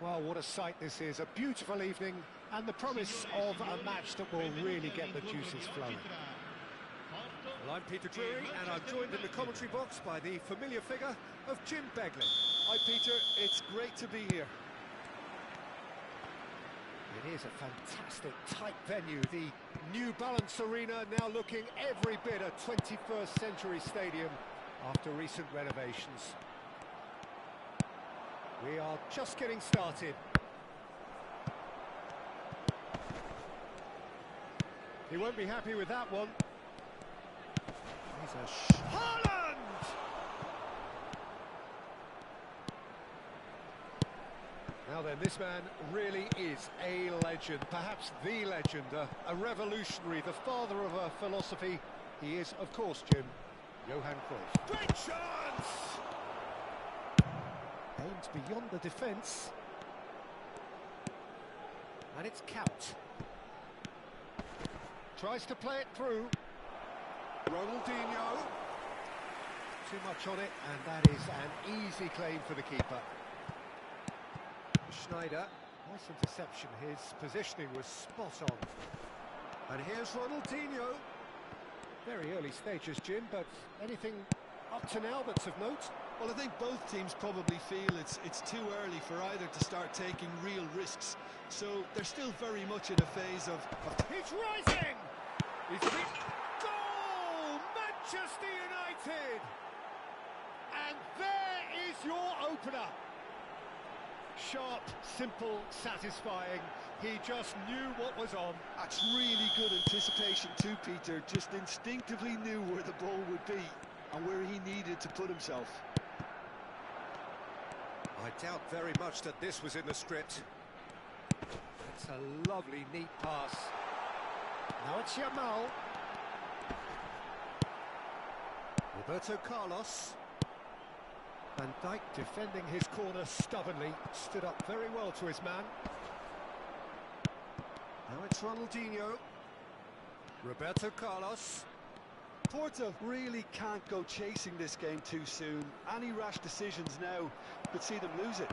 Well, what a sight this is. A beautiful evening and the promise of a match that will really get the juices flowing. Well, I'm Peter Drury and I'm joined in the commentary box by the familiar figure of Jim Begley. Hi Peter, it's great to be here. It is a fantastic tight venue, the New Balance Arena now looking every bit a 21st century stadium after recent renovations. We are just getting started. He won't be happy with that one. He's a Haaland! Now then, this man really is a legend, perhaps the legend, a revolutionary, the father of a philosophy. He is, of course, Jim, Johan Cruyff. Great chance! Aimed beyond the defence. And it's Count. Tries to play it through. Ronaldinho. Too much on it, and that is an easy claim for the keeper. Schneider, nice interception, his positioning was spot on. And here's Ronaldinho. Very early stages, Jim, but anything up to now that's of note? Well, I think both teams probably feel it's too early for either to start taking real risks. So they're still very much in a phase of... He's rising! He's goal! Manchester United! And there is your opener. Sharp, simple, satisfying. He just knew what was on. That's really good anticipation too, Peter. Just instinctively knew where the ball would be and where he needed to put himself. I doubt very much that this was in the script. It's a lovely, neat pass. Now it's Yamal. Roberto Carlos. Van Dijk defending his corner stubbornly, stood up very well to his man. Now it's Ronaldinho. Roberto Carlos. Porto really can't go chasing this game too soon. Any rash decisions now could see them lose it.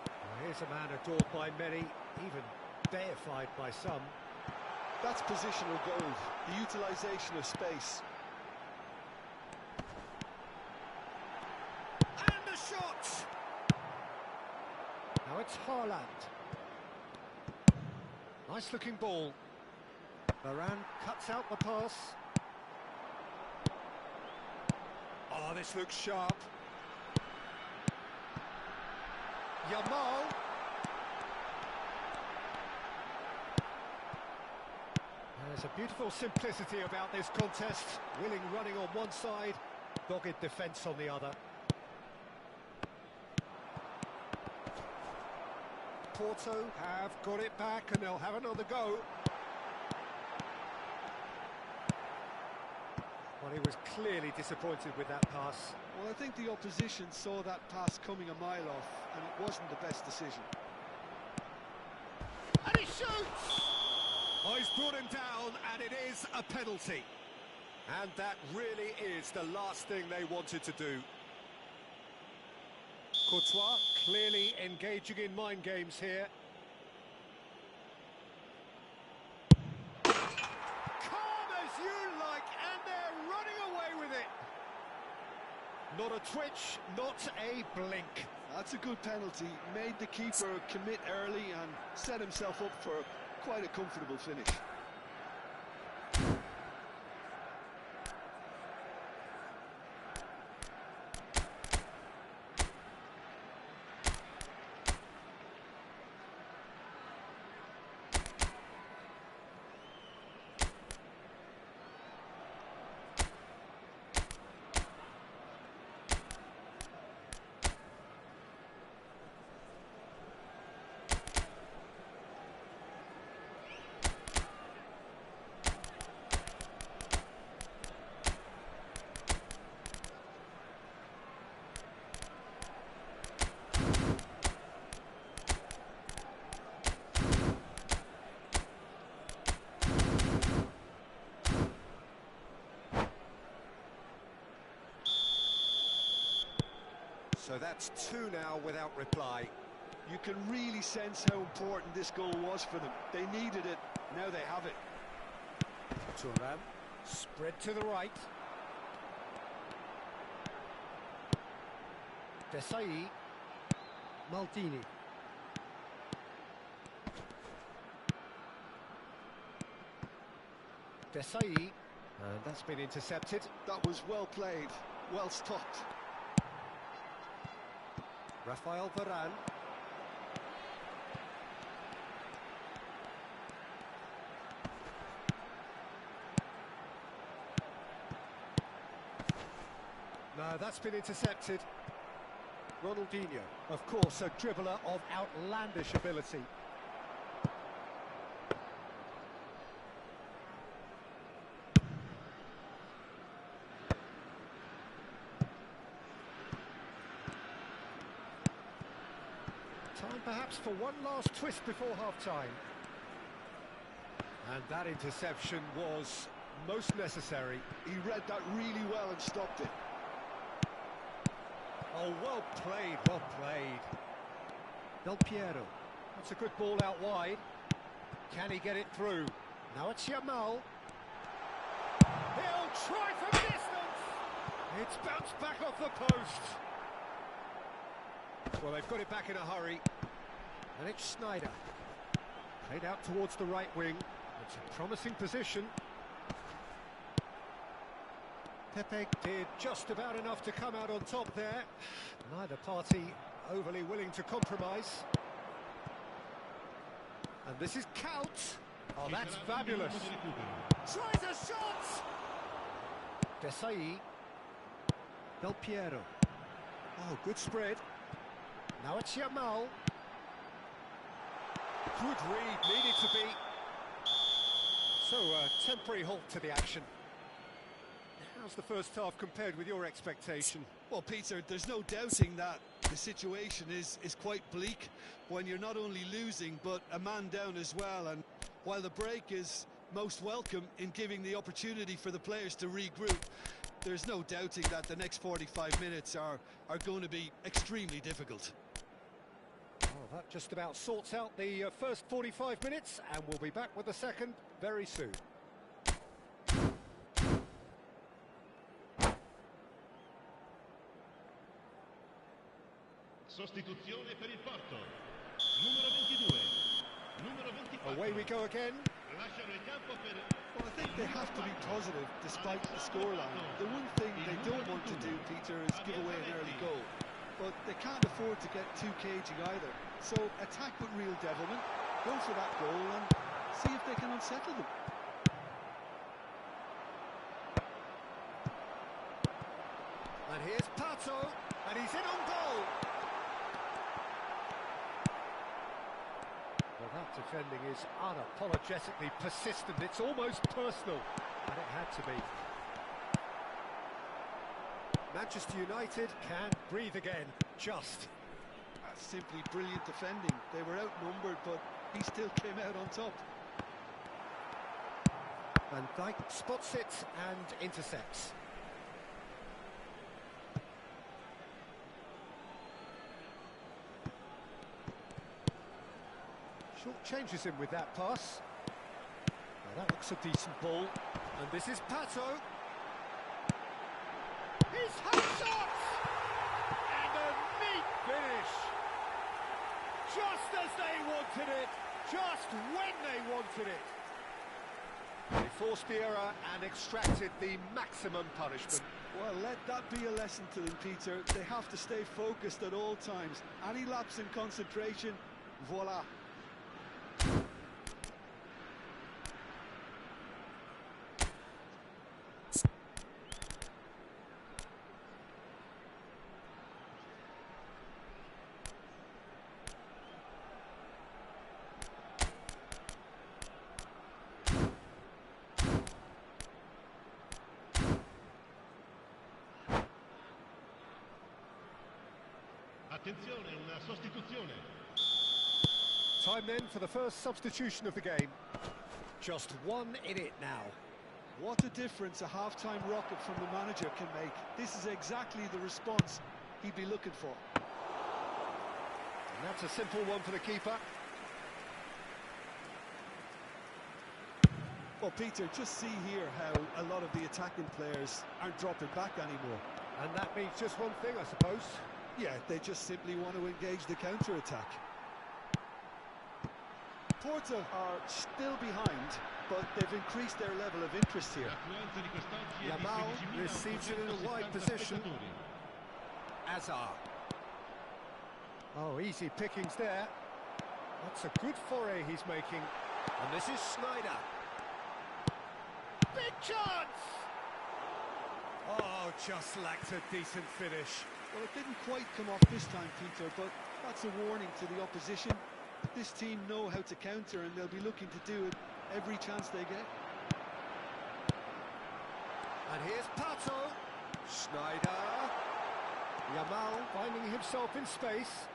Well, here's a man adored by many, even deified by some. That's positional gold, the utilisation of space. Shot! Now it's Haaland. Nice looking ball. Varane cuts out the pass. Oh, this looks sharp. Yamal. There's a beautiful simplicity about this contest. Willing running on one side, dogged defence on the other. Porto have got it back and they'll have another go. Well, he was clearly disappointed with that pass. Well, I think the opposition saw that pass coming a mile off and it wasn't the best decision. And he shoots! Oh, he's brought him down and it is a penalty. And that really is the last thing they wanted to do. Courtois clearly engaging in mind games here. Calm as you like, and they're running away with it. Not a twitch, not a blink. That's a good penalty. Made the keeper commit early and set himself up for quite a comfortable finish. So that's two now without reply. You can really sense how important this goal was for them. They needed it, now they have it. Thuram, spread to the right. Desai, Maldini. Desai, and that's been intercepted. That was well played, well stopped. Rafael Varane. No, that's been intercepted. Ronaldinho, of course, a dribbler of outlandish ability. Time perhaps for one last twist before half-time. And that interception was most necessary. He read that really well and stopped it. Oh, well played, well played. Del Piero. That's a good ball out wide. Can he get it through? Now it's Yamal. He'll try from distance. It's bounced back off the post. Well, they've got it back in a hurry. And it's Snyder. Played out towards the right wing. It's a promising position. Pepe did just about enough to come out on top there. Neither party overly willing to compromise. And this is Count. Oh, that's fabulous. Tries a shot! Desai. Del Piero. Oh, good spread. Now it's Yamal. Good read, needed to be. So, a temporary halt to the action. How's the first half compared with your expectation? Well, Peter, there's no doubting that the situation is quite bleak when you're not only losing, but a man down as well. And while the break is most welcome in giving the opportunity for the players to regroup, there's no doubting that the next 45 minutes are going to be extremely difficult. Well, that just about sorts out the first 45 minutes, and we'll be back with the second very soon. Sostituzione per il Porto. Numero 22. Numero 24. Away we go again. Lasciano il campo per... Well, I think they have to be positive despite the scoreline. The one thing they don't want to do, Peter, is give away an early goal. But they can't afford to get too cagey either. So attack with real devilment, go for that goal and see if they can unsettle them. And here's Pato, and he's in on goal. Well, that defending is unapologetically persistent. It's almost personal, and it had to be. Manchester United can breathe again, just. That's simply brilliant defending. They were outnumbered, but he still came out on top. Van Dijk spots it and intercepts. Short changes him with that pass. Well, that looks a decent ball. And this is Pato. His hot shot! And a neat finish! Just as they wanted it, just when they wanted it. They forced the error and extracted the maximum punishment. Well, let that be a lesson to them, Peter. They have to stay focused at all times. Any lapse in concentration, voila. Attenzione, una sostituzione. Time then for the first substitution of the game. Just one in it now. What a difference a half-time rocket from the manager can make. This is exactly the response he'd be looking for. And that's a simple one for the keeper. Well, Peter, just see here how a lot of the attacking players aren't dropping back anymore. And that means just one thing, I suppose. Yeah, they just simply want to engage the counter-attack. Porto are still behind, but they've increased their level of interest here. Yamal receives it in a wide position. Azar. Oh, easy pickings there. That's a good foray he's making. And this is Sneijder. Big chance! Oh, just lacked a decent finish. Well, it didn't quite come off this time, Peter, but that's a warning to the opposition. This team know how to counter, and they'll be looking to do it every chance they get. And here's Pato. Sneijder. Yamal finding himself in space.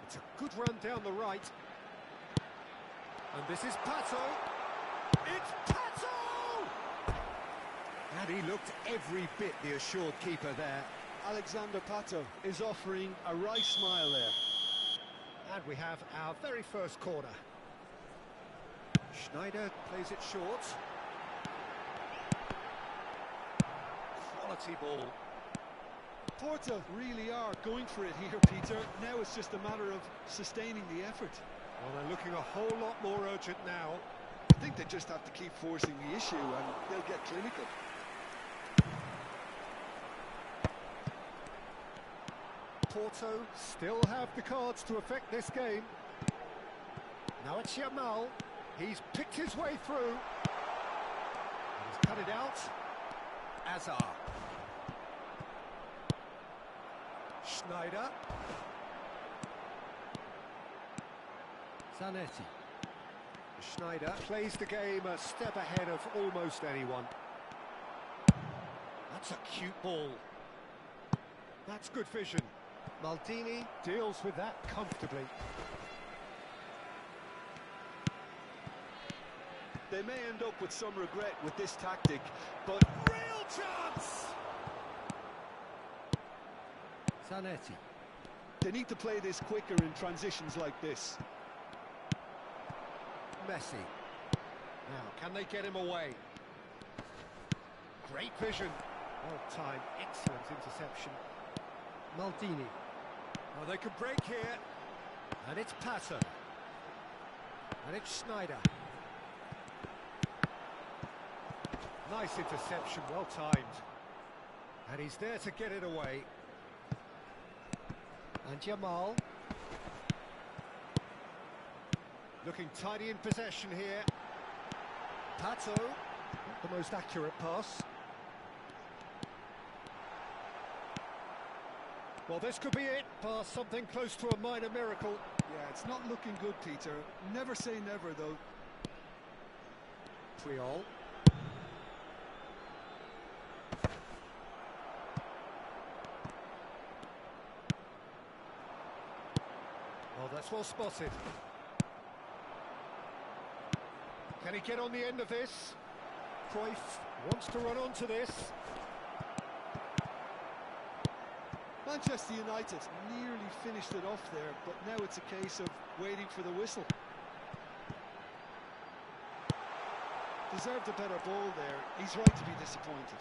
It's a good run down the right. And this is Pato. It's Pato! And he looked every bit the assured keeper there. Alexander Pato is offering a wry smile there. And we have our very first corner. Sneijder plays it short. Quality ball. Porto really are going for it here, Peter. Now it's just a matter of sustaining the effort. Well, they're looking a whole lot more urgent now. I think they just have to keep forcing the issue and they'll get clinical. Porto still have the cards to affect this game. Now it's Yamal. He's picked his way through. He's cut it out. Azar. Sneijder. Zanetti. Sneijder plays the game a step ahead of almost anyone. That's a cute ball. That's good vision. Maldini deals with that comfortably. They may end up with some regret with this tactic, but Real chance! Zanetti. they need to play this quicker in transitions like this. Messi. Now, can they get him away? Great vision. Well timed, excellent interception. Maldini. Oh, they could break here. And it's Pato. And it's Sneijder. Nice interception, well timed. And he's there to get it away. And Yamal. Looking tidy in possession here. Pato. Not the most accurate pass. Well, this could be it. Pass something close to a minor miracle. Yeah, it's not looking good, Peter. Never say never, though. Triol. Well, that's well spotted. Can he get on the end of this? Cruyff wants to run onto this. Manchester United nearly finished it off there, but now it's a case of waiting for the whistle. Deserved a better ball there. He's right to be disappointed.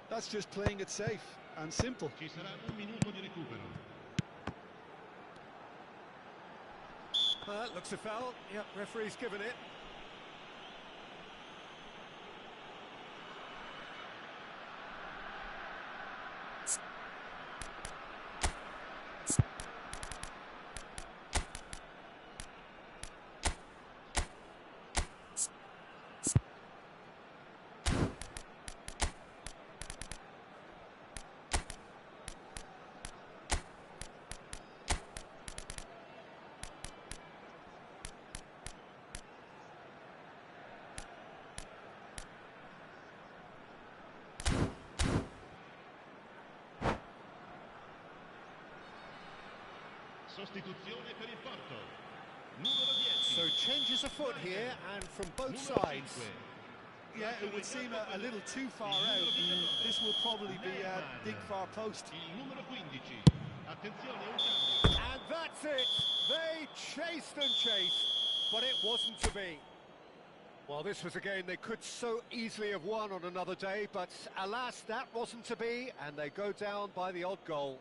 That's just playing it safe and simple. Ci sarà un minuto di recupero. Looks a foul. Yep, referee's given it. Sostituzione per il Porto. Numero 10. So changes afoot here, and from both Numero sides. 5. Yeah, it would seem a little too far out. This will probably be a big far post. Il numero 15. Attenzione, un cambio. And that's it. They chased and chased, but it wasn't to be. Well, this was a game they could so easily have won on another day, but alas, that wasn't to be, and they go down by the odd goal.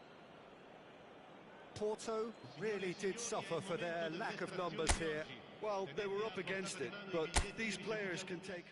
Porto really did suffer for their lack of numbers here. Well, they were up against it, but these players can take...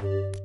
you.